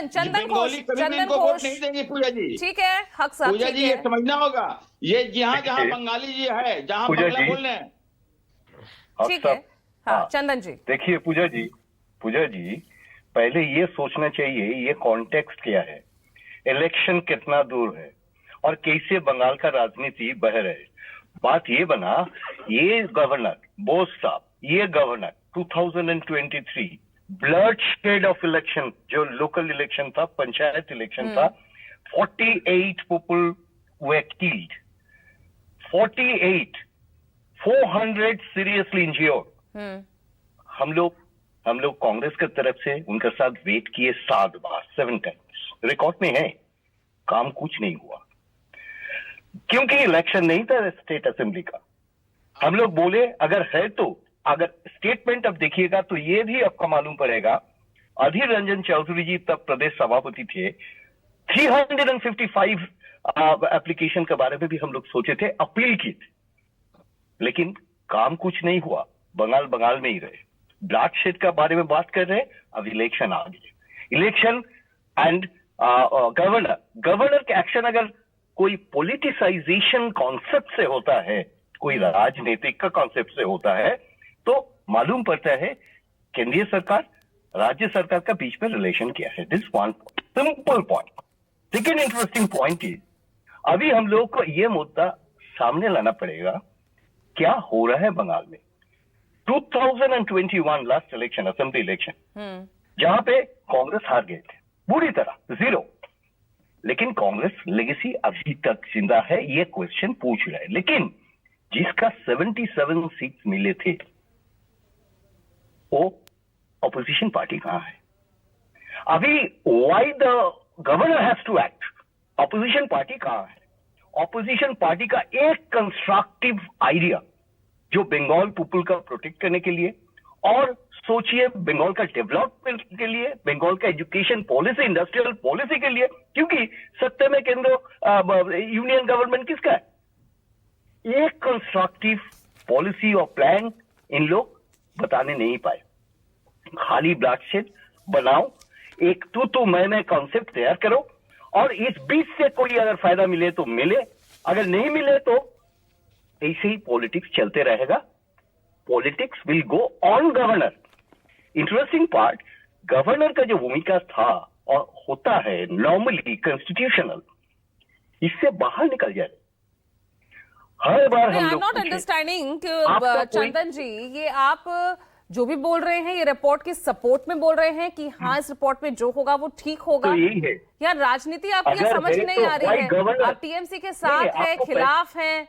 चंदन घोष, बंगाली कभी भी चंदन इनको वोट घोष, नहीं देंगे पूजा जी। ठीक है, हक साहब, पूजा ठीक जी ये है। समझना होगा, ये जहाँ जहाँ देखिए, बंगाली जी है, जहाँ पूजा बांग्ला जी, बोल रहे हैं। ठीक है, हाँ चंदन जी। देखिए पूजा जी, पहले ये सोचना चाहिए ये कॉन्टेक्स्ट क्या है, इलेक्शन कितना दूर है और कैसे बंगाल का राजनीति बह रहा है। बात ये बना, ये गवर्नर बोस साहब, ये governor 2023 blood shed of election, जो लोकल इलेक्शन था, पंचायत इलेक्शन था, 48 पीपल वे किल्ड, 48, 400 सीरियसली इंज्योर्ड। हम लोग कांग्रेस की तरफ से उनके साथ वेट किए 7 बार, 7 टाइम्स, रिकॉर्ड में है, काम कुछ नहीं हुआ क्योंकि इलेक्शन नहीं था स्टेट असेंबली का। हम लोग बोले अगर है तो, अगर स्टेटमेंट अब देखिएगा तो ये भी आपको मालूम पड़ेगा, अधीर रंजन चौधरी जी तब प्रदेश सभापति थे, 355 एप्लीकेशन के बारे में भी हम लोग सोचे थे, अपील की थी, लेकिन काम कुछ नहीं हुआ, बंगाल में ही रहे। ब्लैक शेड का बारे में बात कर रहे, अब इलेक्शन आ गए, इलेक्शन एंड गवर्नर के एक्शन अगर कोई पॉलिटिसाइजेशन कॉन्सेप्ट से होता है, कोई राजनीतिक का कॉन्सेप्ट से होता है, तो मालूम पड़ता है केंद्रीय सरकार राज्य सरकार का बीच में रिलेशन क्या है। This one simple point. Second interesting point is, अभी हम लोग को यह मुद्दा सामने लाना पड़ेगा, क्या हो रहा है बंगाल में। 2021 लास्ट इलेक्शन, असेंबली इलेक्शन, जहां पे कांग्रेस हार गए थे बुरी तरह, 0, लेकिन कांग्रेस लेगेसी अभी तक जिंदा है, ये क्वेश्चन पूछ रहा है। लेकिन जिसका 77 सीट मिले थे वो ऑपोजिशन पार्टी कहां है अभी? Why the governor has to act? Opposition party कहां है? ऑपोजिशन पार्टी का एक कंस्ट्रक्टिव आइडिया जो बंगाल पीपल का प्रोटेक्ट करने के लिए, और सोचिए बंगाल का डेवलपमेंट के लिए, बंगाल का एजुकेशन पॉलिसी, इंडस्ट्रियल पॉलिसी के लिए, क्योंकि सत्ता में केंद्र यूनियन गवर्नमेंट किसका है? एक कंस्ट्रक्टिव पॉलिसी और प्लान इन लोग बताने नहीं पाए, खाली ब्लैकशेड बनाओ, एक तू मैं कॉन्सेप्ट तैयार करो, और इस बीच से कोई अगर फायदा मिले तो मिले, अगर नहीं मिले तो ऐसे ही पॉलिटिक्स चलते रहेगा। Politics will go on governor. Interesting part, governor का जो भूमिका था और होता है नॉर्मली कॉन्स्टिट्यूशनल, इससे बाहर निकल जाए। हर बार हम लोग नॉट अंडरस्टैंडिंग चंदन जी, ये आप जो भी बोल रहे हैं ये रिपोर्ट की सपोर्ट में बोल रहे हैं कि हाँ इस रिपोर्ट में जो होगा वो ठीक होगा, तो यही है यार राजनीति आपकी समझ नहीं आ रही है, आप टीएमसी के साथ है, खिलाफ हैं।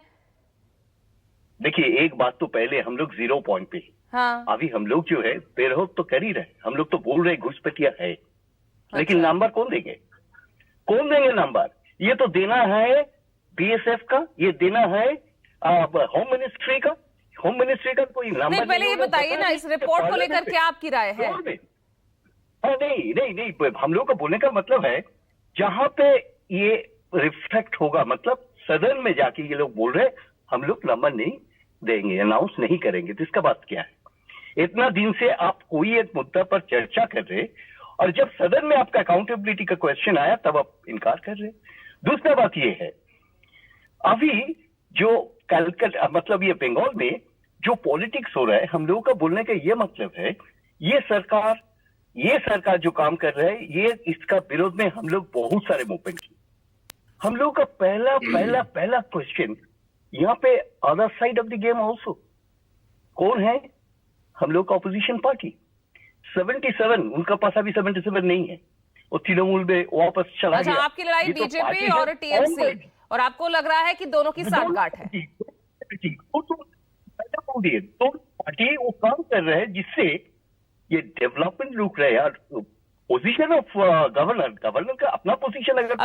देखिए एक बात तो पहले हम लोग 0 पॉइंट पे, हाँ, अभी हम लोग जो है बेरहक तो कर ही रहे, हम लोग तो बोल रहे घुसपैठिया है, लेकिन नंबर कौन देंगे? कौन देंगे नंबर? ये तो देना है बीएसएफ का, ये देना है होम मिनिस्ट्री का। होम मिनिस्ट्री का कोई नंबर नहीं, पहले ये बताइए ना इस रिपोर्ट को लेकर क्या आपकी राय है? नहीं, हम लोग का बोलने का मतलब है जहां पे ये रिफ्लेक्ट होगा, मतलब सदन में जाके ये लोग बोल रहे हम लोग नंबर नहीं देंगे, अनाउंस नहीं करेंगे, तो इसका बात क्या है? इतना दिन से आप कोई एक मुद्दा पर चर्चा कर रहे, और जब सदन में आपका अकाउंटेबिलिटी का क्वेश्चन आया तब आप इनकार कर रहे। दूसरा बात ये है, अभी जो कलकत्ता, मतलब ये बंगाल में जो पॉलिटिक्स हो रहा है, हम लोगों का बोलने का ये मतलब है, ये सरकार जो काम कर रहा है, ये इसका विरोध में हम लोग बहुत सारे मूवमेंट किए। हम लोग का पहला क्वेश्चन यहाँ पे other side of the game also कौन है? हम लोग का ऑपोजिशन पार्टी 77, उनका पास अभी 77 नहीं है, वो तृणमूल में वापस चला गया। आपकी लड़ाई बीजेपी और टीएमसी, और आपको लग रहा है कि दोनों की साठगांठ है? तो पार्टी वो काम कर रहे हैं जिससे ये डेवलपमेंट रुक रहे हैं यार। पोजीशन ऑफ गवर्नर का अपना पोजीशन अगर अभी